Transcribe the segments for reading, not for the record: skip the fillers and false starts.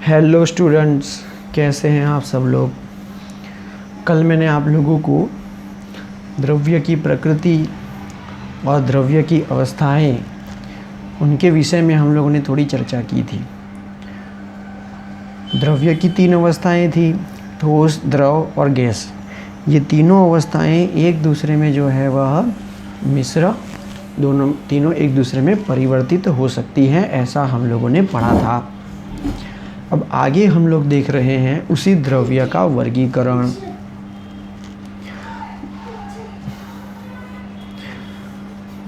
Hello students, कैसे हैं आप सब लोग। कल मैंने आप लोगों को द्रव्य की प्रकृति और द्रव्य की अवस्थाएं, उनके विषय में हम लोगों ने थोड़ी चर्चा की थी। द्रव्य की 3 अवस्थाएं थी, ठोस, द्रव और गैस। ये तीनों अवस्थाएं एक दूसरे में जो है वह मिश्र, तीनों एक दूसरे में परिवर्तित हो सकती हैं, ऐसा हम लोगों ने पढ़ा था। अब आगे हम लोग देख रहे हैं उसी द्रव्य का वर्गीकरण।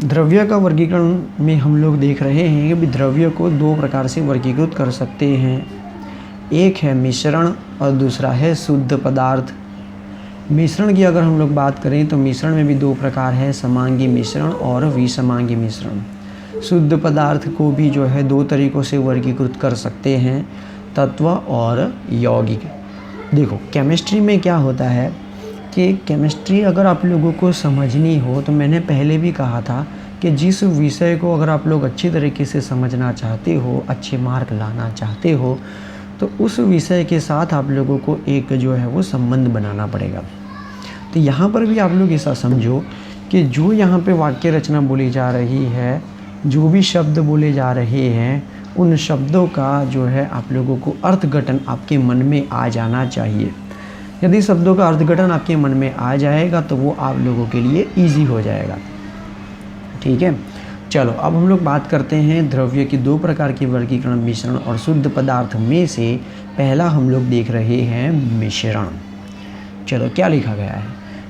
द्रव्य का वर्गीकरण में हम लोग देख रहे हैं कि द्रव्य को 2 प्रकार से वर्गीकृत कर सकते हैं। एक है मिश्रण और दूसरा है शुद्ध पदार्थ। मिश्रण की अगर हम लोग बात करें तो मिश्रण में भी 2 प्रकार है, समांगी मिश्रण और विसमांगी मिश्रण। शुद्ध पदार्थ को भी जो है 2 तरीक़ों से वर्गीकृत कर सकते हैं, तत्व और यौगिक। देखो केमिस्ट्री में क्या होता है कि केमिस्ट्री अगर आप लोगों को समझनी हो तो मैंने पहले भी कहा था कि जिस विषय को अगर आप लोग अच्छी तरीके से समझना चाहते हो, अच्छे मार्क लाना चाहते हो, तो उस विषय के साथ आप लोगों को एक जो है वो संबंध बनाना पड़ेगा। तो यहाँ पर भी आप लोग ऐसा समझो कि जो यहाँ पे वाक्य रचना बोली जा रही है, जो भी शब्द बोले जा रहे हैं, उन शब्दों का जो है आप लोगों को अर्थघटन आपके मन में आ जाना चाहिए। यदि शब्दों का अर्थघटन आपके मन में आ जाएगा तो वो आप लोगों के लिए ईजी हो जाएगा। ठीक है, चलो अब हम लोग बात करते हैं द्रव्य की 2 प्रकार की वर्गीकरण, मिश्रण और शुद्ध पदार्थ में से पहला हम लोग देख रहे हैं मिश्रण। चलो क्या लिखा गया है,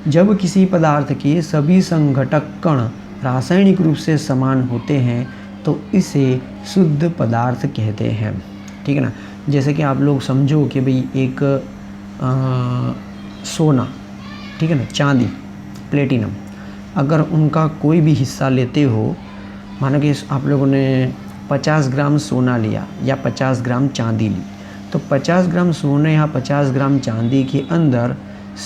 जब किसी पदार्थ के सभी संघटक कण रासायनिक रूप से समान होते हैं तो इसे शुद्ध पदार्थ कहते हैं। ठीक है ना। जैसे कि आप लोग समझो कि भाई एक सोना, ठीक है ना, चांदी, प्लेटिनम, अगर उनका कोई भी हिस्सा लेते हो, मानो कि आप लोगों ने 50 ग्राम सोना लिया या 50 ग्राम चांदी ली, तो 50 ग्राम सोने या 50 ग्राम चांदी के अंदर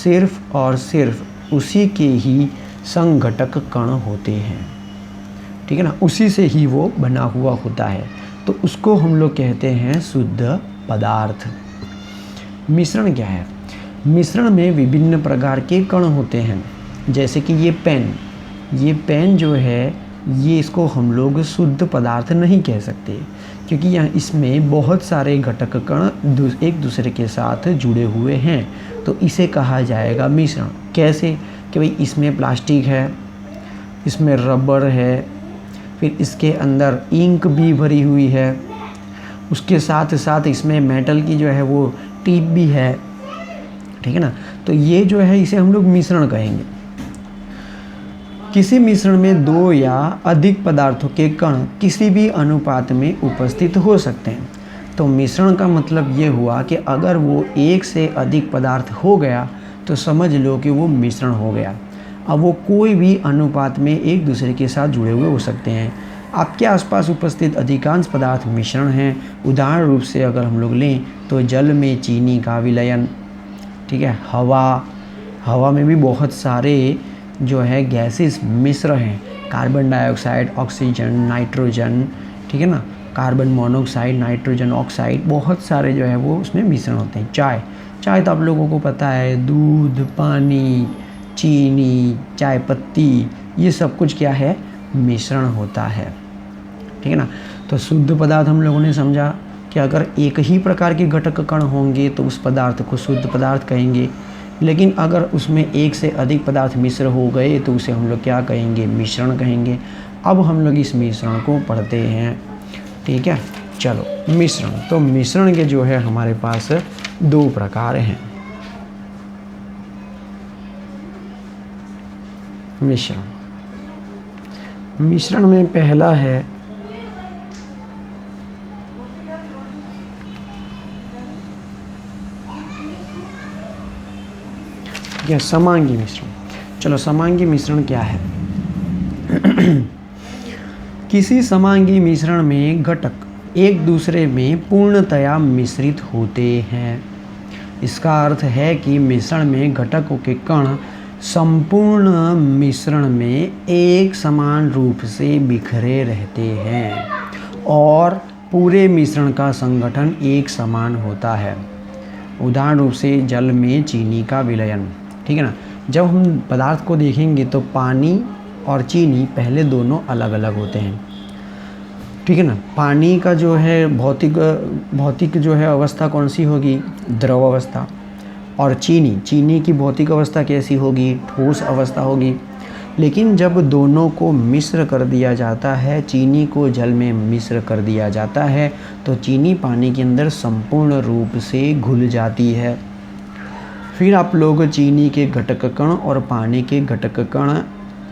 सिर्फ और सिर्फ उसी के ही संघटक कण होते हैं। ठीक है ना, उसी से ही वो बना हुआ होता है, तो उसको हम लोग कहते हैं शुद्ध पदार्थ। मिश्रण क्या है, मिश्रण में विभिन्न प्रकार के कण होते हैं। जैसे कि ये पेन जो है, ये इसको हम लोग शुद्ध पदार्थ नहीं कह सकते, क्योंकि यहाँ इसमें बहुत सारे घटक कण एक दूसरे के साथ जुड़े हुए हैं, तो इसे कहा जाएगा मिश्रण। कैसे कि भाई इसमें प्लास्टिक है, इसमें रबर है, फिर इसके अंदर इंक भी भरी हुई है, उसके साथ साथ इसमें मेटल की जो है वो टिप भी है। ठीक है ना, तो ये जो है इसे हम लोग मिश्रण कहेंगे। किसी मिश्रण में 2 या अधिक पदार्थों के कण किसी भी अनुपात में उपस्थित हो सकते हैं। तो मिश्रण का मतलब ये हुआ कि अगर वो 1 से अधिक पदार्थ हो गया तो समझ लो कि वो मिश्रण हो गया। अब वो कोई भी अनुपात में एक दूसरे के साथ जुड़े हुए हो सकते हैं। आपके आसपास उपस्थित अधिकांश पदार्थ मिश्रण हैं। उदाहरण रूप से अगर हम लोग लें तो जल में चीनी का विलयन, ठीक है, हवा में भी बहुत सारे जो है गैसेस मिश्र हैं, कार्बन डाइऑक्साइड, ऑक्सीजन, नाइट्रोजन, ठीक है ना, कार्बन मोनोऑक्साइड, नाइट्रोजन ऑक्साइड, बहुत सारे जो है वो उसमें मिश्रण होते हैं। चाय तो आप लोगों को पता है, दूध, पानी, चीनी, चाय पत्ती, ये सब कुछ क्या है, मिश्रण होता है। ठीक है ना। तो शुद्ध पदार्थ हम लोगों ने समझा कि अगर एक ही प्रकार के घटक कण होंगे तो उस पदार्थ को शुद्ध पदार्थ कहेंगे, लेकिन अगर उसमें 1 से अधिक पदार्थ मिश्र हो गए तो उसे हम लोग क्या कहेंगे, मिश्रण कहेंगे। अब हम लोग इस मिश्रण को पढ़ते हैं। ठीक है, चलो मिश्रण। तो मिश्रण के जो है हमारे पास 2 प्रकार हैं। मिश्रण में पहला है या समांगी मिश्रण। चलो समांगी मिश्रण क्या है। किसी समांगी मिश्रण में घटक एक दूसरे में पूर्णतया मिश्रित होते हैं। इसका अर्थ है कि मिश्रण में घटकों के कण संपूर्ण मिश्रण में एक समान रूप से बिखरे रहते हैं और पूरे मिश्रण का संगठन एक समान होता है। उदाहरण रूप से जल में चीनी का विलयन, ठीक है ना। जब हम पदार्थ को देखेंगे तो पानी और चीनी पहले दोनों अलग अलग होते हैं, ठीक है ना। पानी का जो है भौतिक जो है अवस्था कौन सी होगी, द्रव अवस्था। और चीनी की भौतिक अवस्था कैसी होगी, ठोस अवस्था होगी। लेकिन जब दोनों को मिश्र कर दिया जाता है, चीनी को जल में मिश्र कर दिया जाता है, तो चीनी पानी के अंदर संपूर्ण रूप से घुल जाती है। फिर आप लोग चीनी के घटक कण और पानी के घटक कण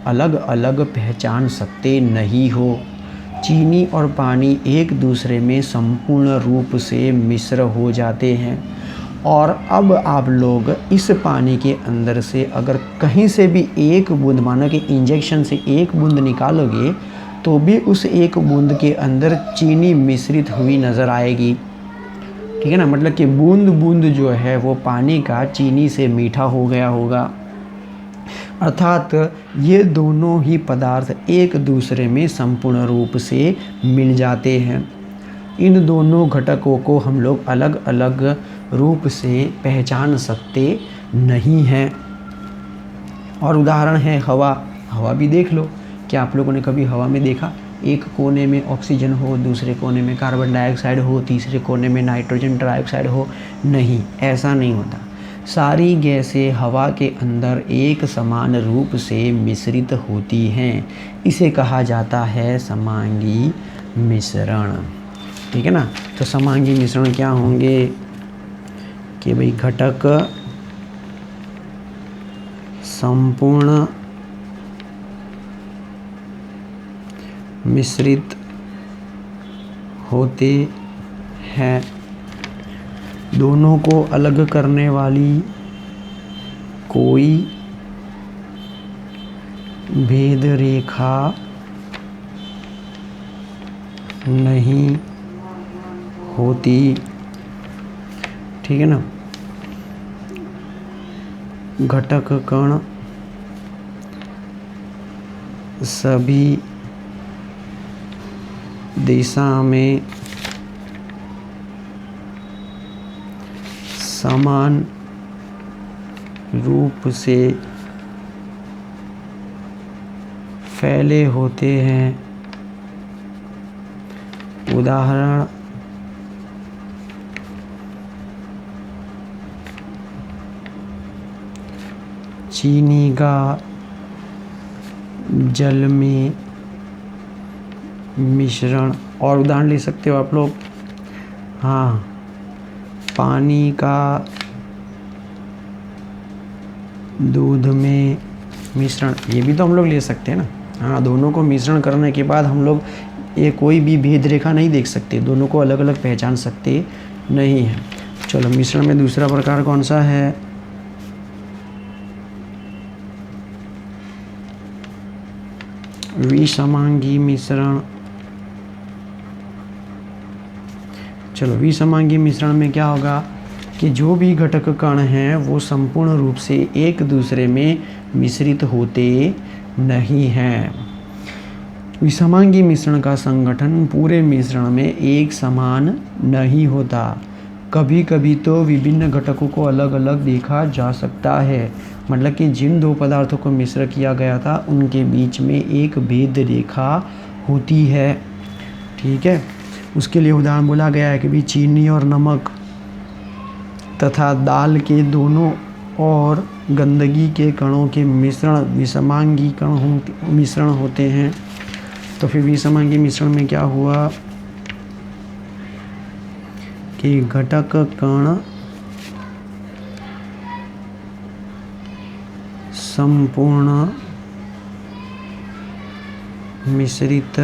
अलग अलग पहचान सकते नहीं हो। चीनी और पानी एक दूसरे में संपूर्ण रूप से मिश्र हो जाते हैं। और अब आप लोग इस पानी के अंदर से अगर कहीं से भी एक बूंद, मानो कि इंजेक्शन से एक बूंद निकालोगे तो भी उस एक बूंद के अंदर चीनी मिश्रित हुई नज़र आएगी, ठीक है ना। मतलब कि बूंद बूंद जो है वो पानी का चीनी से मीठा हो गया होगा। अर्थात ये दोनों ही पदार्थ एक दूसरे में संपूर्ण रूप से मिल जाते हैं। इन दोनों घटकों को हम लोग अलग अलग रूप से पहचान सकते नहीं हैं। और उदाहरण है हवा। हवा भी देख लो, क्या आप लोगों ने कभी हवा में देखा एक कोने में ऑक्सीजन हो, दूसरे कोने में कार्बन डाइऑक्साइड हो, तीसरे कोने में नाइट्रोजन डाइऑक्साइड हो? नहीं, ऐसा नहीं होता। सारी गैसें हवा के अंदर एक समान रूप से मिश्रित होती हैं। इसे कहा जाता है समांगी मिश्रण, ठीक है ना। तो समांगी मिश्रण क्या होंगे कि भाई घटक संपूर्ण मिश्रित होते हैं। दोनों को अलग करने वाली कोई भेद रेखा नहीं होती, ठीक है ना। घटक कण सभी दिशा में समान रूप से फैले होते हैं। उदाहरण चीनी का जल में मिश्रण। और उदाहरण ले सकते हो आप लोग, हाँ, पानी का दूध में मिश्रण, ये भी तो हम लोग ले सकते हैं ना। हाँ, दोनों को मिश्रण करने के बाद हम लोग ये कोई भी भेद रेखा नहीं देख सकते, दोनों को अलग अलग पहचान सकते नहीं हैं। चलो, मिश्रण में दूसरा प्रकार कौन सा है? विसमांगी मिश्रण। चलो, विसमांगी मिश्रण में क्या होगा कि जो भी घटक कण हैं वो संपूर्ण रूप से एक दूसरे में मिश्रित होते नहीं हैं। विसमांगी मिश्रण का संगठन पूरे मिश्रण में एक समान नहीं होता। कभी कभी तो विभिन्न घटकों को अलग अलग देखा जा सकता है। मतलब कि जिन दो पदार्थों को मिश्र किया गया था उनके बीच में एक भेद रेखा होती है, ठीक है। उसके लिए उदाहरण बोला गया है कि भी चीनी और नमक तथा दाल के दोनों और गंदगी के कणों के मिश्रण विसमांगी मिश्रण होते हैं। तो फिर विसमांगी मिश्रण में क्या हुआ कि घटक कण संपूर्ण मिश्रित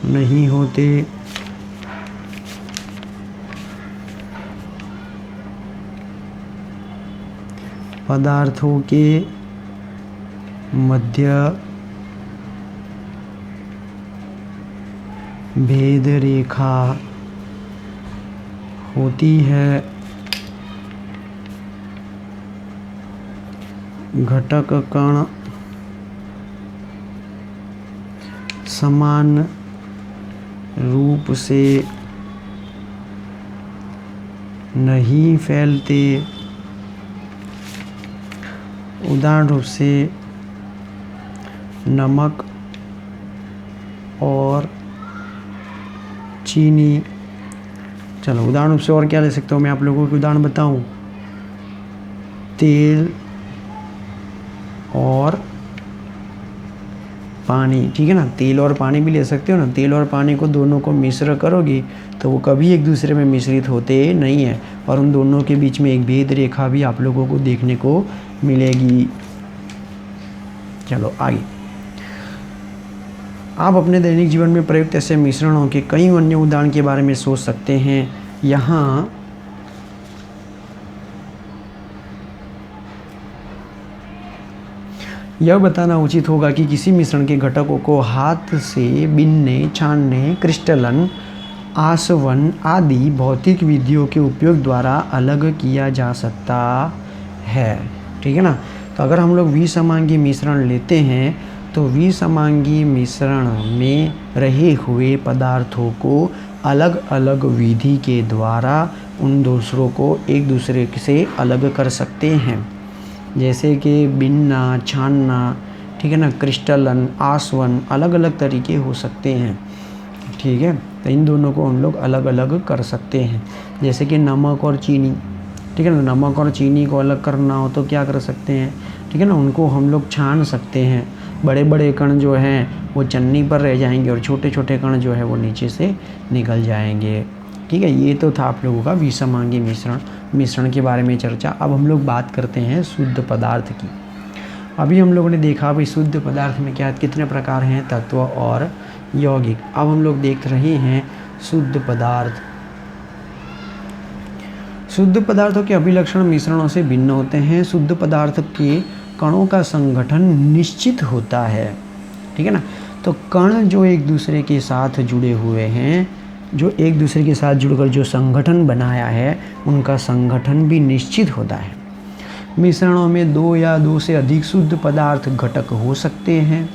नहीं होते। पदार्थों के मध्य भेद रेखा होती है। घटक कण समान रूप से नहीं फैलते। उदाहरण रूप से नमक और चीनी। चलो उदाहरण रूप से और क्या ले सकता हूँ मैं आप लोगों को उदाहरण बताऊँ। तेल और पानी, ठीक है ना, तेल और पानी भी ले सकते हो ना। तेल और पानी को दोनों को मिश्र करोगे तो वो कभी एक दूसरे में मिश्रित होते नहीं हैं और उन दोनों के बीच में एक भेद रेखा भी आप लोगों को देखने को मिलेगी। चलो आगे, आप अपने दैनिक जीवन में प्रयुक्त ऐसे मिश्रणों के कई अन्य उदाहरण के बारे में सोच सकते हैं। यहाँ यह बताना उचित होगा कि किसी मिश्रण के घटकों को हाथ से बीनने, छानने, क्रिस्टलन, आसवन आदि भौतिक विधियों के उपयोग द्वारा अलग किया जा सकता है, ठीक है ना। तो अगर हम लोग विसमांगी मिश्रण लेते हैं तो विसमांगी मिश्रण में रहे हुए पदार्थों को अलग अलग विधि के द्वारा उन दूसरों को एक दूसरे से अलग कर सकते हैं, जैसे कि बिनना, छानना, ठीक है ना, क्रिस्टलन, आसवन, अलग अलग तरीके हो सकते हैं, ठीक है। तो इन दोनों को हम लोग अलग अलग कर सकते हैं। जैसे कि नमक और चीनी, ठीक है ना, नमक और चीनी को अलग करना हो तो क्या कर सकते हैं, ठीक है ना, उनको हम लोग छान सकते हैं। बड़े बड़े कण जो हैं वो चन्नी पर रह जाएंगे और छोटे छोटे कण जो है वो नीचे से निकल जाएंगे, ठीक है। ये तो था आप लोगों का विसमांगी मिश्रण के बारे में चर्चा। अब हम लोग बात करते हैं शुद्ध पदार्थ की। अभी हम लोगों ने देखा भाई शुद्ध पदार्थ में क्या कितने प्रकार हैं, तत्व और यौगिक। अब हम लोग देख रहे हैं शुद्ध पदार्थ। शुद्ध पदार्थों के अभिलक्षण मिश्रणों से भिन्न होते हैं। शुद्ध पदार्थ के कणों का संगठन निश्चित होता है, ठीक है ना। तो कण जो एक दूसरे के साथ जुड़े हुए हैं, जो एक दूसरे के साथ जुड़कर जो संगठन बनाया है, उनका संगठन भी निश्चित होता है। मिश्रणों में दो या दो से अधिक शुद्ध पदार्थ घटक हो सकते हैं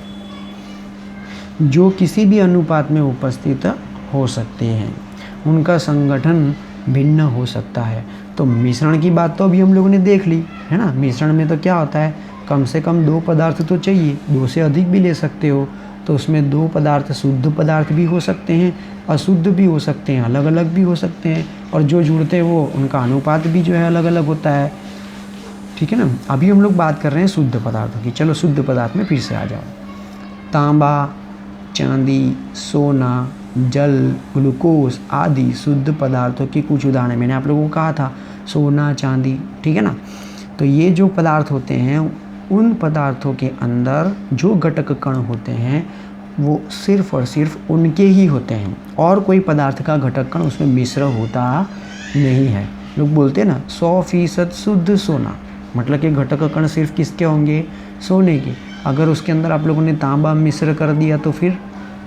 जो किसी भी अनुपात में उपस्थित हो सकते हैं। उनका संगठन भिन्न हो सकता है। तो मिश्रण की बात तो अभी हम लोगों ने देख ली है ना। मिश्रण में तो क्या होता है, कम से कम दो पदार्थ तो चाहिए, दो से अधिक भी ले सकते हो। तो उसमें दो पदार्थ शुद्ध पदार्थ भी हो सकते हैं, अशुद्ध भी हो सकते हैं, अलग अलग भी हो सकते हैं, और जो जुड़ते हैं वो उनका अनुपात भी जो है अलग अलग होता है, ठीक है ना। अभी हम लोग बात कर रहे हैं शुद्ध पदार्थों की। चलो शुद्ध पदार्थ में फिर से आ जाओ। तांबा, चांदी, सोना, जल, ग्लूकोज आदि शुद्ध पदार्थों की कुछ उदाहरण मैंने आप लोगों को कहा था, सोना, चांदी, ठीक है ना। तो ये जो पदार्थ होते हैं, उन पदार्थों के अंदर जो घटक कण होते हैं वो सिर्फ और सिर्फ उनके ही होते हैं, और कोई पदार्थ का घटक कण उसमें मिश्र होता नहीं है। लोग बोलते हैं ना 100% शुद्ध सोना, मतलब कि घटक कण सिर्फ किसके होंगे, सोने के। अगर उसके अंदर आप लोगों ने तांबा मिश्र कर दिया तो फिर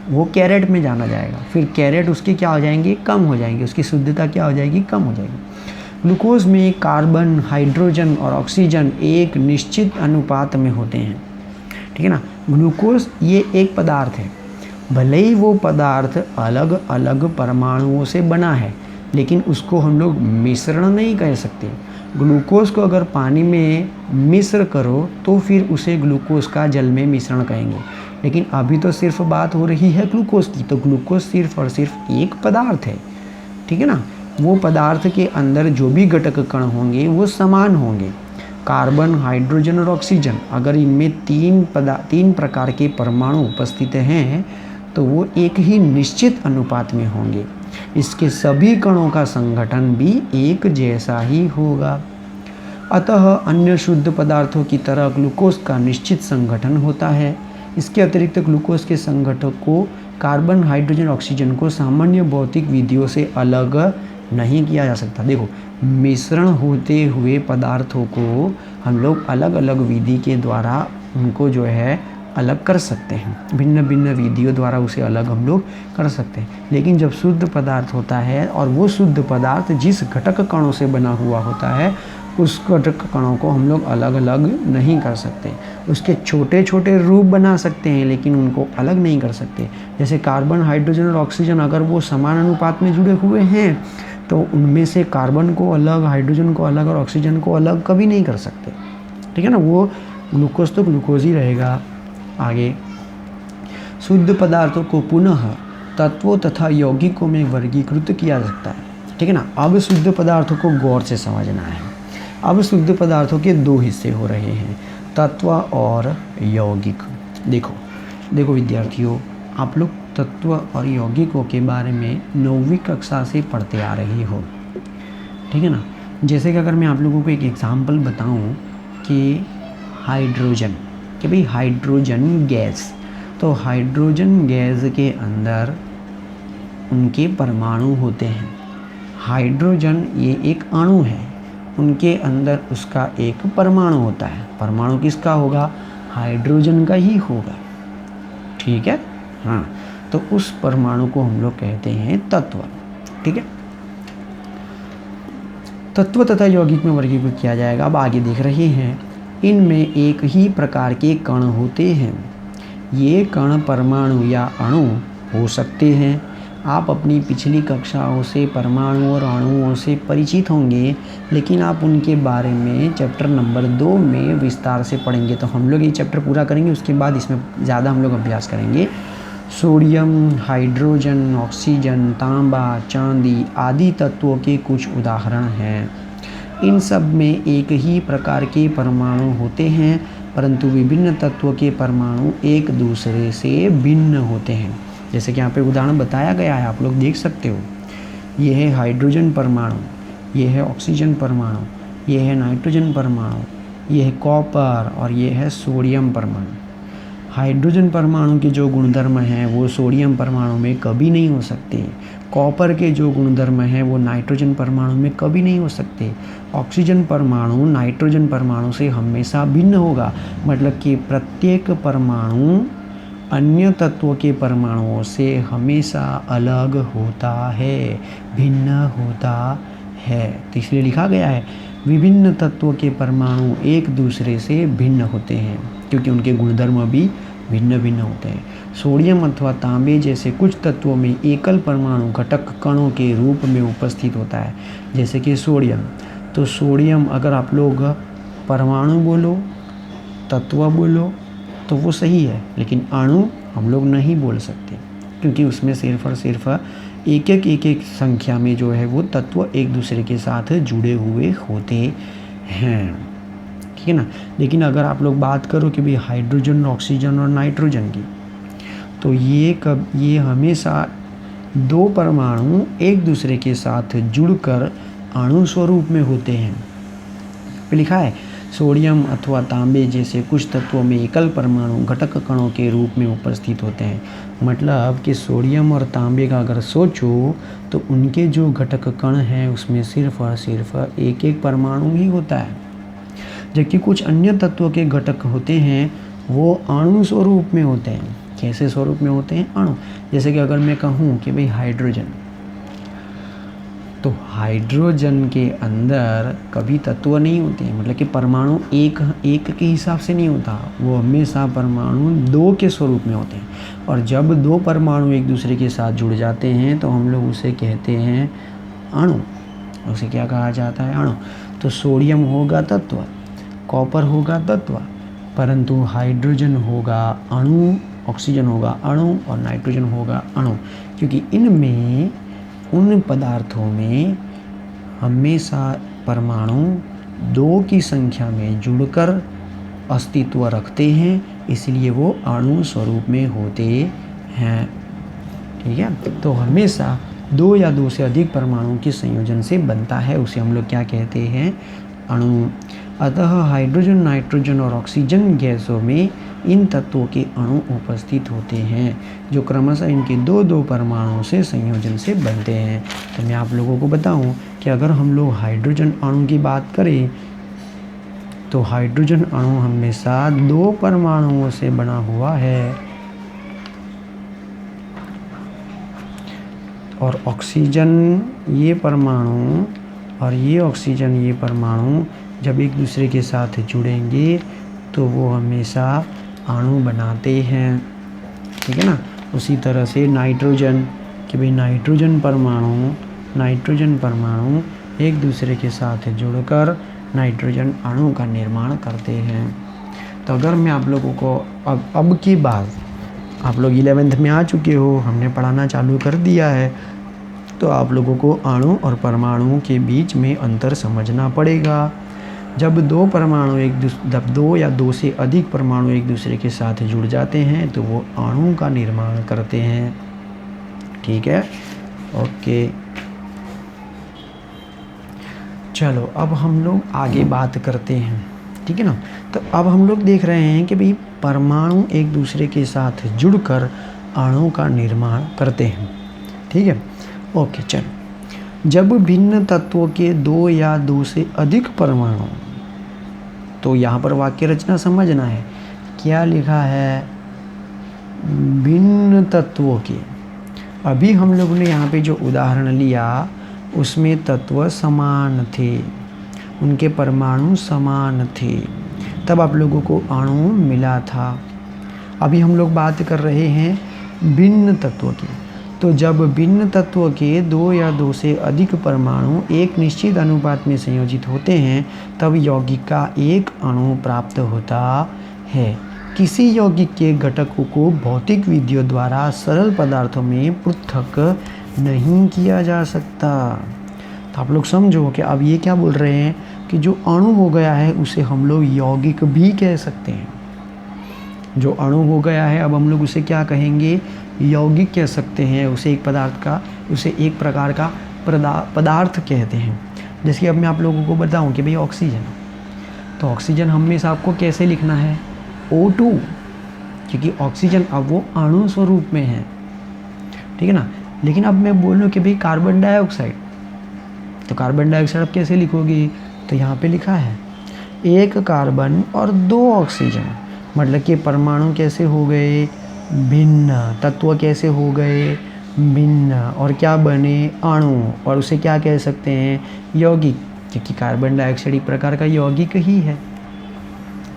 वो कैरेट में जाना जाएगा, फिर कैरेट उसके क्या हो जाएंगे, कम हो जाएंगे, उसकी शुद्धता क्या हो जाएगी, कम हो जाएगी। ग्लूकोज में कार्बन, हाइड्रोजन और ऑक्सीजन एक निश्चित अनुपात में होते हैं, ठीक है ना। ग्लूकोज ये एक पदार्थ है, भले ही वो पदार्थ अलग अलग परमाणुओं से बना है, लेकिन उसको हम लोग मिश्रण नहीं कह सकते। ग्लूकोज को अगर पानी में मिश्र करो तो फिर उसे ग्लूकोज का जल में मिश्रण कहेंगे। लेकिन अभी तो सिर्फ बात हो रही है ग्लूकोज की, तो ग्लूकोज सिर्फ और सिर्फ एक पदार्थ है, ठीक है ना। वो पदार्थ के अंदर जो भी घटक कण होंगे वो समान होंगे। कार्बन, हाइड्रोजन और ऑक्सीजन, अगर इनमें तीन प्रकार के परमाणु उपस्थित हैं तो वो एक ही निश्चित अनुपात में होंगे। इसके सभी कणों का संगठन भी एक जैसा ही होगा। अतः अन्य शुद्ध पदार्थों की तरह ग्लूकोज का निश्चित संगठन होता है। इसके अतिरिक्त ग्लूकोज के संगठक को कार्बन, हाइड्रोजन, ऑक्सीजन को सामान्य भौतिक विधियों से अलग नहीं किया जा सकता। देखो, मिश्रण होते हुए पदार्थों को हम लोग अलग अलग विधि के द्वारा उनको जो है अलग कर सकते हैं, भिन्न भिन्न विधियों द्वारा उसे अलग हम लोग कर सकते हैं। लेकिन जब शुद्ध पदार्थ होता है और वो शुद्ध पदार्थ जिस घटक कणों से बना हुआ होता है उस घटक कणों को हम लोग अलग अलग नहीं कर सकते। उसके छोटे छोटे रूप बना सकते हैं लेकिन उनको अलग नहीं कर सकते। जैसे कार्बन, हाइड्रोजन और ऑक्सीजन अगर वो समान अनुपात में जुड़े हुए हैं तो उनमें से कार्बन को अलग, हाइड्रोजन को अलग और ऑक्सीजन को अलग कभी नहीं कर सकते। ठीक है ना, वो ग्लूकोज तो ग्लूकोज ही रहेगा। आगे, शुद्ध पदार्थों को पुनः तत्वों तथा यौगिकों में वर्गीकृत किया जा सकता है। ठीक है ना। अब शुद्ध पदार्थों को गौर से समझना है। अब शुद्ध पदार्थों के दो हिस्से हो रहे हैं, तत्व और यौगिक। देखो विद्यार्थियों, आप लोग तत्व और यौगिकों के बारे में 9वीं कक्षा से पढ़ते आ रहे हो। ठीक है ना। जैसे कि अगर मैं आप लोगों को एक एग्जाम्पल बताऊं कि हाइड्रोजन, कि भाई हाइड्रोजन गैस, तो हाइड्रोजन गैस के अंदर उनके परमाणु होते हैं। हाइड्रोजन ये एक अणु है, उनके अंदर उसका एक परमाणु होता है। परमाणु किसका होगा? हाइड्रोजन का ही होगा। ठीक है। हाँ, तो उस परमाणु को हम लोग कहते हैं तत्व। ठीक है। तत्व तथा यौगिक में वर्गीकृत किया जाएगा। अब आगे देख रहे हैं, इनमें एक ही प्रकार के कण होते हैं। ये कण परमाणु या अणु हो सकते हैं। आप अपनी पिछली कक्षाओं से परमाणु और अणुओं से परिचित होंगे, लेकिन आप उनके बारे में चैप्टर नंबर 2 में विस्तार से पढ़ेंगे। तो हम लोग ये चैप्टर पूरा करेंगे, उसके बाद इसमें ज़्यादा हम लोग अभ्यास करेंगे। सोडियम, हाइड्रोजन, ऑक्सीजन, तांबा, चांदी आदि तत्वों के कुछ उदाहरण हैं। इन सब में एक ही प्रकार के परमाणु होते हैं, परंतु विभिन्न तत्वों के परमाणु एक दूसरे से भिन्न होते हैं। जैसे कि यहाँ पे उदाहरण बताया गया है, आप लोग देख सकते हो। ये है हाइड्रोजन परमाणु, ये है ऑक्सीजन परमाणु, ये है नाइट्रोजन परमाणु, ये है कॉपर और ये है सोडियम परमाणु। हाइड्रोजन परमाणु के जो गुणधर्म हैं वो सोडियम परमाणु में कभी नहीं हो सकते। कॉपर के जो गुणधर्म हैं वो नाइट्रोजन परमाणु में कभी नहीं हो सकते। ऑक्सीजन परमाणु नाइट्रोजन परमाणु से हमेशा भिन्न होगा, मतलब कि प्रत्येक परमाणु अन्य तत्वों के परमाणुओं से हमेशा अलग होता है, भिन्न होता है। तो इसलिए लिखा गया है विभिन्न तत्वों के परमाणु एक दूसरे से भिन्न होते हैं, क्योंकि उनके गुणधर्म भी भिन्न भिन्न होते हैं। सोडियम अथवा तांबे जैसे कुछ तत्वों में एकल परमाणु घटक कणों के रूप में उपस्थित होता है, जैसे कि सोडियम। तो सोडियम अगर आप लोग परमाणु बोलो, तत्व बोलो तो वो सही है, लेकिन अणु हम लोग नहीं बोल सकते, क्योंकि उसमें सिर्फ और सिर्फ एक एक संख्या में जो है वो तत्व एक दूसरे के साथ जुड़े हुए होते हैं। ठीक है ना। लेकिन अगर आप लोग बात करो कि भाई हाइड्रोजन, ऑक्सीजन और नाइट्रोजन की, तो ये हमेशा दो परमाणु एक दूसरे के साथ जुड़कर अणु स्वरूप में होते हैं। लिखा है सोडियम अथवा तांबे जैसे कुछ तत्वों में एकल परमाणु घटक कणों के रूप में उपस्थित होते हैं। मतलब कि सोडियम और तांबे का अगर सोचो तो उनके जो घटक कण हैं उसमें सिर्फ और सिर्फ एक एक परमाणु ही होता है, जबकि कुछ अन्य तत्वों के घटक होते हैं वो अणु स्वरूप में होते हैं। कैसे स्वरूप में होते हैं? अणु। जैसे कि अगर मैं कहूँ कि भाई हाइड्रोजन, तो हाइड्रोजन के अंदर कभी तत्व नहीं होते हैं, मतलब कि परमाणु एक के हिसाब से नहीं होता, वो हमेशा परमाणु दो के स्वरूप में होते हैं। और जब दो परमाणु एक दूसरे के साथ जुड़ जाते हैं तो हम लोग उसे कहते हैं अणु। उसे क्या कहा जाता है? अणु। तो सोडियम होगा तत्व, कॉपर होगा तत्व, परंतु हाइड्रोजन होगा अणु, ऑक्सीजन होगा अणु और नाइट्रोजन होगा अणु, क्योंकि इनमें उन पदार्थों में हमेशा परमाणु दो की संख्या में जुड़कर अस्तित्व रखते हैं, इसलिए वो अणु स्वरूप में होते हैं। ठीक है। तो हमेशा दो या दो से अधिक परमाणु के संयोजन से बनता है, उसे हम लोग क्या कहते हैं? अणु। अतः हाइड्रोजन, नाइट्रोजन और ऑक्सीजन गैसों में इन तत्वों के अणु उपस्थित होते हैं, जो क्रमशः इनके दो दो परमाणुओं से संयोजन से बनते हैं। तो मैं आप लोगों को बताऊं कि अगर हम लोग हाइड्रोजन अणु की बात करें तो हाइड्रोजन अणु हमेशा दो परमाणुओं से बना हुआ है, और ऑक्सीजन ये परमाणु और ये ऑक्सीजन ये परमाणु जब एक दूसरे के साथ जुड़ेंगे तो वो हमेशा अणु बनाते हैं, ठीक है ना। उसी तरह से नाइट्रोजन, कि भाई नाइट्रोजन परमाणु एक दूसरे के साथ जुड़कर नाइट्रोजन अणु का निर्माण करते हैं। तो अगर मैं आप लोगों को अब की बात, आप लोग 11th में आ चुके हो, हमने पढ़ाना चालू कर दिया है, तो आप लोगों को अणु और परमाणु के बीच में अंतर समझना पड़ेगा। जब दो या दो से अधिक परमाणु एक दूसरे के साथ जुड़ जाते हैं तो वो अणु का निर्माण करते हैं, ठीक है। ओके, चलो अब हम लोग आगे बात करते हैं, ठीक है ना। तो अब हम लोग देख रहे हैं कि भाई परमाणु एक दूसरे के साथ जुड़कर अणु का निर्माण करते हैं, ठीक है। ओके, चलो जब भिन्न तत्वों के दो या दो से अधिक परमाणु, तो यहाँ पर वाक्य रचना समझना है, क्या लिखा है, भिन्न तत्वों के। अभी हम लोगों ने यहाँ पे जो उदाहरण लिया उसमें तत्व समान थे, उनके परमाणु समान थे, तब आप लोगों को अणु मिला था। अभी हम लोग बात कर रहे हैं भिन्न तत्वों की। तो जब भिन्न तत्वों के दो या दो से अधिक परमाणु एक निश्चित अनुपात में संयोजित होते हैं तब यौगिक का एक अणु प्राप्त होता है। किसी यौगिक के घटकों को भौतिक विधियों द्वारा सरल पदार्थों में पृथक नहीं किया जा सकता। तो आप लोग समझो कि अब ये क्या बोल रहे हैं कि जो अणु हो गया है उसे हम लोग यौगिक भी कह सकते हैं। जो अणु हो गया है अब हम लोग उसे क्या कहेंगे, यौगिक कह सकते हैं। उसे एक प्रकार का पदार्थ कहते हैं। जैसे कि अब मैं आप लोगों को बताऊं कि भाई ऑक्सीजन, तो ऑक्सीजन हमेशा आपको कैसे लिखना है, O2, क्योंकि ऑक्सीजन अब वो अणु स्वरूप में है, ठीक है ना। लेकिन अब मैं बोलूँ कि भाई कार्बन डाइऑक्साइड, तो कार्बन डाइऑक्साइड अब कैसे लिखोगे, तो यहाँ पे लिखा है एक कार्बन और दो ऑक्सीजन, मतलब कि परमाणु कैसे हो गए, भिन्न, तत्व कैसे हो गए, भिन्न, और क्या बने, अणु, और उसे क्या कह सकते हैं, यौगिक, क्योंकि कार्बन डाइऑक्साइड एक प्रकार का यौगिक ही है,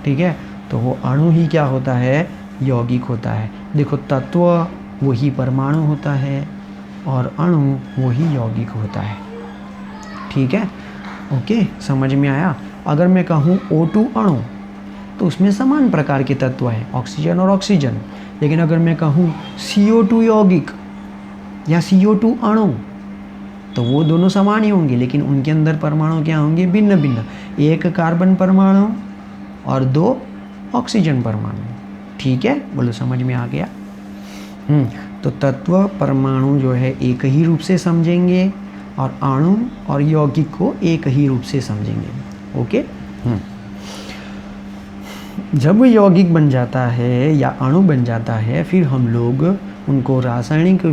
ठीक है। तो वो अणु ही क्या होता है, यौगिक होता है। देखो तत्व वही परमाणु होता है और अणु वही यौगिक होता है, ठीक है। ओके, समझ में आया। अगर मैं कहूँ O2 अणु तो उसमें समान प्रकार के तत्व हैं, ऑक्सीजन और ऑक्सीजन। लेकिन अगर मैं कहूँ CO2 यौगिक या CO2 अणु तो वो दोनों समान ही होंगे, लेकिन उनके अंदर परमाणु क्या होंगे, भिन्न भिन्न, एक कार्बन परमाणु और दो ऑक्सीजन परमाणु, ठीक है। बोलो समझ में आ गया। तो तत्व परमाणु जो है एक ही रूप से समझेंगे और अणु और यौगिक को एक ही रूप से समझेंगे, ओके। जब यौगिक बन जाता है या अणु बन जाता है फिर हम लोग उनको रासायनिक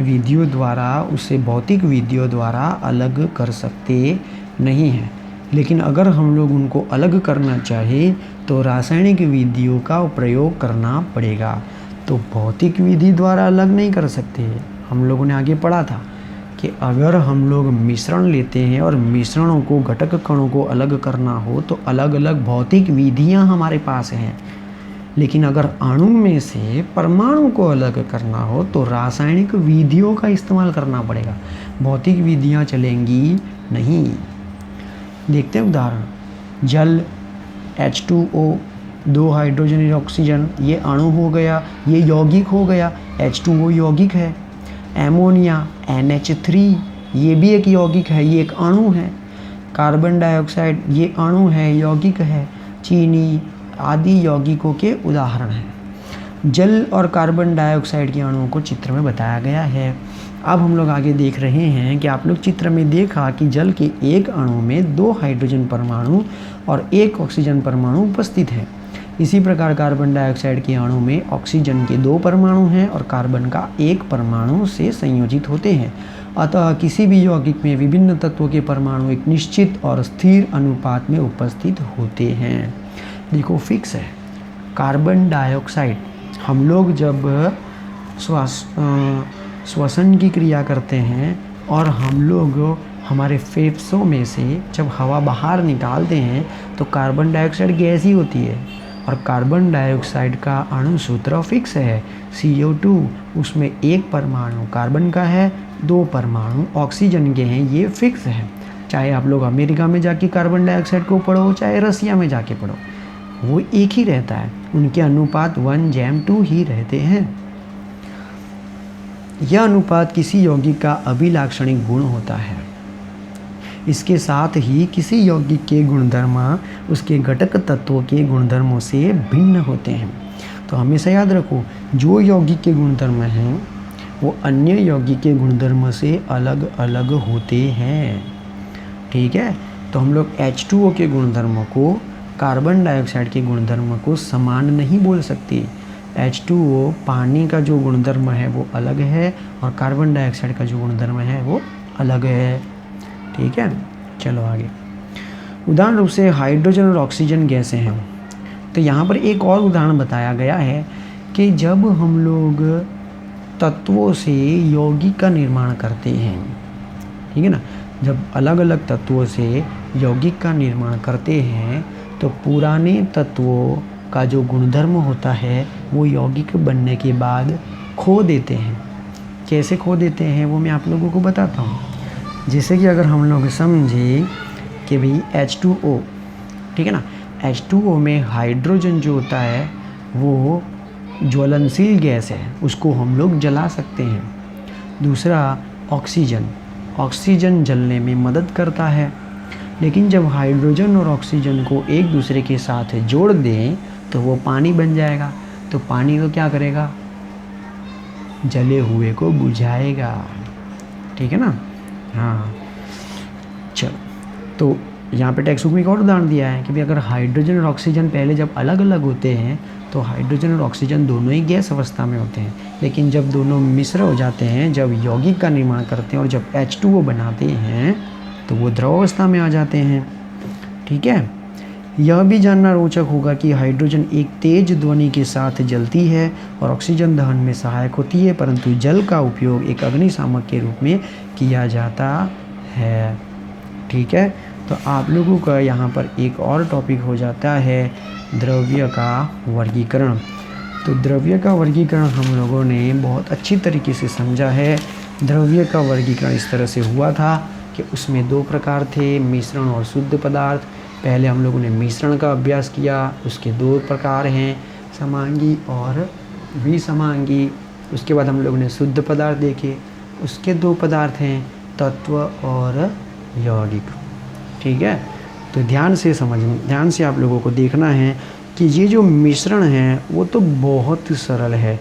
विधियों द्वारा, उससे भौतिक विधियों द्वारा अलग कर सकते नहीं हैं। लेकिन अगर हम लोग उनको अलग करना चाहें तो रासायनिक विधियों का प्रयोग करना पड़ेगा। तो भौतिक विधि द्वारा अलग नहीं कर सकते। हम लोगों ने आगे पढ़ा था कि अगर हम लोग मिश्रण लेते हैं और मिश्रणों को, घटक कणों को अलग करना हो तो अलग अलग भौतिक विधियां हमारे पास हैं। लेकिन अगर अणु में से परमाणु को अलग करना हो तो रासायनिक विधियों का इस्तेमाल करना पड़ेगा, भौतिक विधियां चलेंगी नहीं। देखते हैं उदाहरण, जल H2O, दो हाइड्रोजन और ऑक्सीजन, ये अणु हो गया, ये यौगिक हो गया, H2O यौगिक है। एमोनिया NH3, ये भी एक यौगिक है, ये एक अणु है। कार्बन डाइऑक्साइड, ये अणु है, यौगिक है। चीनी आदि यौगिकों के उदाहरण हैं। जल और कार्बन डाइऑक्साइड के अणुओं को चित्र में बताया गया है। अब हम लोग आगे देख रहे हैं कि आप लोग चित्र में देखा कि जल के एक अणु में दो हाइड्रोजन परमाणु और एक ऑक्सीजन परमाणु उपस्थित है। इसी प्रकार कार्बन डाइऑक्साइड के अणु में ऑक्सीजन के दो परमाणु हैं और कार्बन का एक परमाणु से संयोजित होते हैं। अतः किसी भी यौगिक में विभिन्न तत्वों के परमाणु एक निश्चित और स्थिर अनुपात में उपस्थित होते हैं। देखो फिक्स है, कार्बन डाइऑक्साइड हम लोग जब श्वसन की क्रिया करते हैं और हम लोग हमारे फेफड़ों में से जब हवा बाहर निकालते हैं तो कार्बन डाइऑक्साइड गैस ही होती है, और कार्बन डाइऑक्साइड का अणु सूत्र फिक्स है CO2। उसमें एक परमाणु कार्बन का है, 2 परमाणु ऑक्सीजन के हैं, ये फिक्स है। चाहे आप लोग अमेरिका में जाके कार्बन डाइऑक्साइड को पढ़ो, चाहे रसिया में जाके पढ़ो, वो एक ही रहता है, उनके अनुपात 1:2 ही रहते हैं। यह अनुपात किसी यौगिक का अभिलाक्षणिक गुण होता है। इसके साथ ही किसी यौगिक के गुणधर्म उसके घटक तत्वों के गुणधर्मों से भिन्न होते हैं। तो हमेशा याद रखो, जो यौगिक के गुणधर्म हैं वो अन्य यौगिक के गुणधर्म से अलग अलग होते हैं। ठीक है, तो हम लोग H2O के गुणधर्मों को कार्बन डाइऑक्साइड के गुणधर्म को समान नहीं बोल सकते। H2O पानी का जो गुणधर्म है वो अलग है, और कार्बन डाइऑक्साइड का जो गुणधर्म है वो अलग है। ठीक है, चलो आगे। उदाहरण रूप से हाइड्रोजन और ऑक्सीजन गैसें हैं। तो यहाँ पर एक और उदाहरण बताया गया है कि जब हम लोग तत्वों से यौगिक का निर्माण करते हैं, ठीक है ना, जब अलग अलग तत्वों से यौगिक का निर्माण करते हैं तो पुराने तत्वों का जो गुणधर्म होता है वो यौगिक बनने के बाद खो देते हैं। कैसे खो देते हैं वो मैं आप लोगों को बताता हूँ। जैसे कि अगर हम लोग समझे कि भाई H2O, ठीक है ना, H2O में हाइड्रोजन जो होता है वो ज्वलनशील गैस है, उसको हम लोग जला सकते हैं। दूसरा ऑक्सीजन, ऑक्सीजन जलने में मदद करता है, लेकिन जब हाइड्रोजन और ऑक्सीजन को एक दूसरे के साथ जोड़ दें तो वो पानी बन जाएगा। तो पानी को क्या करेगा, जले हुए को बुझाएगा। ठीक है ना, हाँ। चलो, तो यहाँ पे टेक्स्ट बुक में एक और उदाहरण दिया है कि भाई अगर हाइड्रोजन और ऑक्सीजन पहले जब अलग अलग होते हैं तो हाइड्रोजन और ऑक्सीजन दोनों ही गैस अवस्था में होते हैं, लेकिन जब दोनों मिश्र हो जाते हैं, जब यौगिक का निर्माण करते हैं और जब H2O बनाते हैं तो वो द्रव अवस्था में आ जाते हैं। ठीक है, यह भी जानना रोचक होगा कि हाइड्रोजन एक तेज ध्वनि के साथ जलती है और ऑक्सीजन दहन में सहायक होती है, परंतु जल का उपयोग एक अग्निशामक के रूप में किया जाता है। ठीक है, तो आप लोगों का यहाँ पर एक और टॉपिक हो जाता है द्रव्य का वर्गीकरण। तो द्रव्य का वर्गीकरण हम लोगों ने बहुत अच्छी तरीके से समझा है। द्रव्य का वर्गीकरण इस तरह से हुआ था कि उसमें 2 प्रकार थे, मिश्रण और शुद्ध पदार्थ। पहले हम लोगों ने मिश्रण का अभ्यास किया, उसके 2 प्रकार हैं, समांगी और विसमांगी। उसके बाद हम लोगों ने शुद्ध पदार्थ देखे, उसके 2 पदार्थ हैं, तत्व और यौगिक। ठीक है, तो ध्यान से आप लोगों को देखना है कि ये जो मिश्रण है वो तो बहुत सरल है।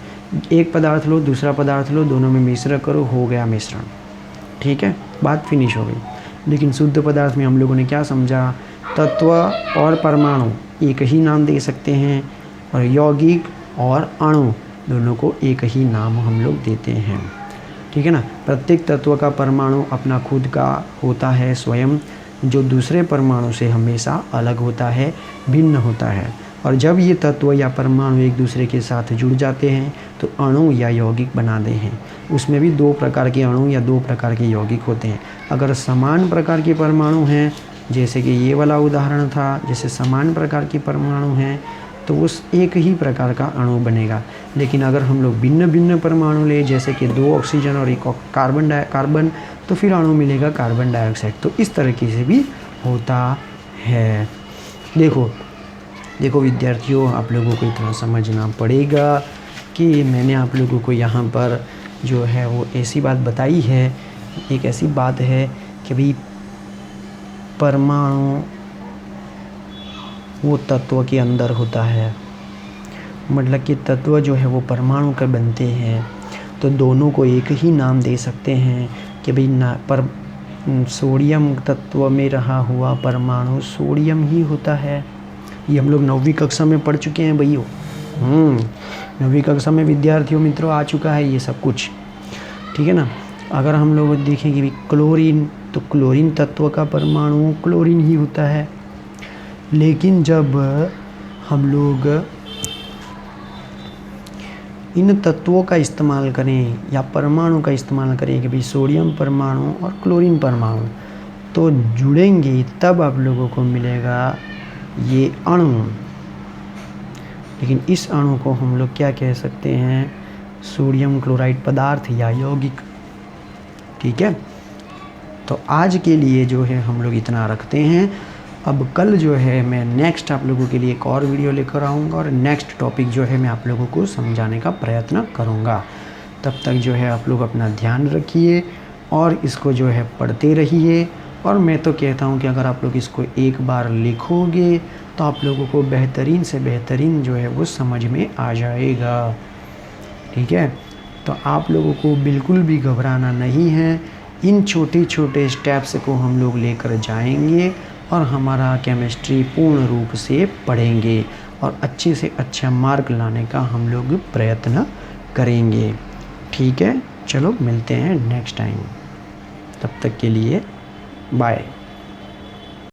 एक पदार्थ लो, दूसरा पदार्थ लो, दोनों में मिश्रण करो, हो गया मिश्रण। ठीक है, बात फिनिश हो गई। लेकिन शुद्ध पदार्थ में हम लोगों ने क्या समझा, तत्व और परमाणु एक ही नाम दे सकते हैं, और यौगिक और अणु दोनों को एक ही नाम हम लोग देते हैं। ठीक है ना, प्रत्येक तत्व का परमाणु अपना खुद का होता है स्वयं, जो दूसरे परमाणु से हमेशा अलग होता है, भिन्न होता है। और जब ये तत्व या परमाणु एक दूसरे के साथ जुड़ जाते हैं तो अणु या यौगिक बनाते हैं। उसमें भी 2 प्रकार के अणु या 2 प्रकार के यौगिक होते हैं। अगर समान प्रकार के परमाणु हैं, जैसे कि ये वाला उदाहरण था, जैसे समान प्रकार के परमाणु हैं तो उस एक ही प्रकार का अणु बनेगा। लेकिन अगर हम लोग भिन्न भिन्न परमाणु ले, जैसे कि 2 ऑक्सीजन और 1 कार्बन, तो फिर अणु मिलेगा कार्बन डाइऑक्साइड। तो इस तरीके से भी होता है। देखो विद्यार्थियों, आप लोगों को इतना समझना पड़ेगा कि मैंने आप लोगों को यहाँ पर जो है वो ऐसी बात बताई है, एक ऐसी बात है कि भाई परमाणु वो तत्व के अंदर होता है, मतलब कि तत्व जो है वो परमाणु का बनते हैं, तो दोनों को एक ही नाम दे सकते हैं कि भाई ना पर सोडियम तत्व में रहा हुआ परमाणु सोडियम ही होता है। ये हम लोग 9वीं कक्षा में पढ़ चुके हैं भैया। 9वीं कक्षा में विद्यार्थियों मित्रों आ चुका है ये सब कुछ। ठीक है ना, अगर हम लोग देखेंगे भी क्लोरीन, तो क्लोरीन तत्व का परमाणु क्लोरीन ही होता है। लेकिन जब हम लोग इन तत्वों का इस्तेमाल करें या परमाणु का इस्तेमाल करें कि भाई सोडियम परमाणु और क्लोरीन परमाणु तो जुड़ेंगे, तब आप लोगों को मिलेगा ये अणु। लेकिन इस अणु को हम लोग क्या कह सकते हैं, सोडियम क्लोराइड पदार्थ या यौगिक। ठीक है, तो आज के लिए जो है हम लोग इतना रखते हैं। अब कल जो है मैं नेक्स्ट आप लोगों के लिए एक और वीडियो लेकर आऊँगा और नेक्स्ट टॉपिक जो है मैं आप लोगों को समझाने का प्रयत्न करूँगा। तब तक जो है आप लोग अपना ध्यान रखिए और इसको जो है पढ़ते रहिए। और मैं तो कहता हूँ कि अगर आप लोग इसको एक बार लिखोगे तो आप लोगों को बेहतरीन से बेहतरीन जो है वो समझ में आ जाएगा। ठीक है, तो आप लोगों को बिल्कुल भी घबराना नहीं है। इन छोटे छोटे स्टेप्स को हम लोग लेकर जाएंगे और हमारा केमिस्ट्री पूर्ण रूप से पढ़ेंगे और अच्छे से अच्छा मार्क लाने का हम लोग प्रयत्न करेंगे। ठीक है, चलो मिलते हैं नेक्स्ट टाइम। तब तक के लिए बाय।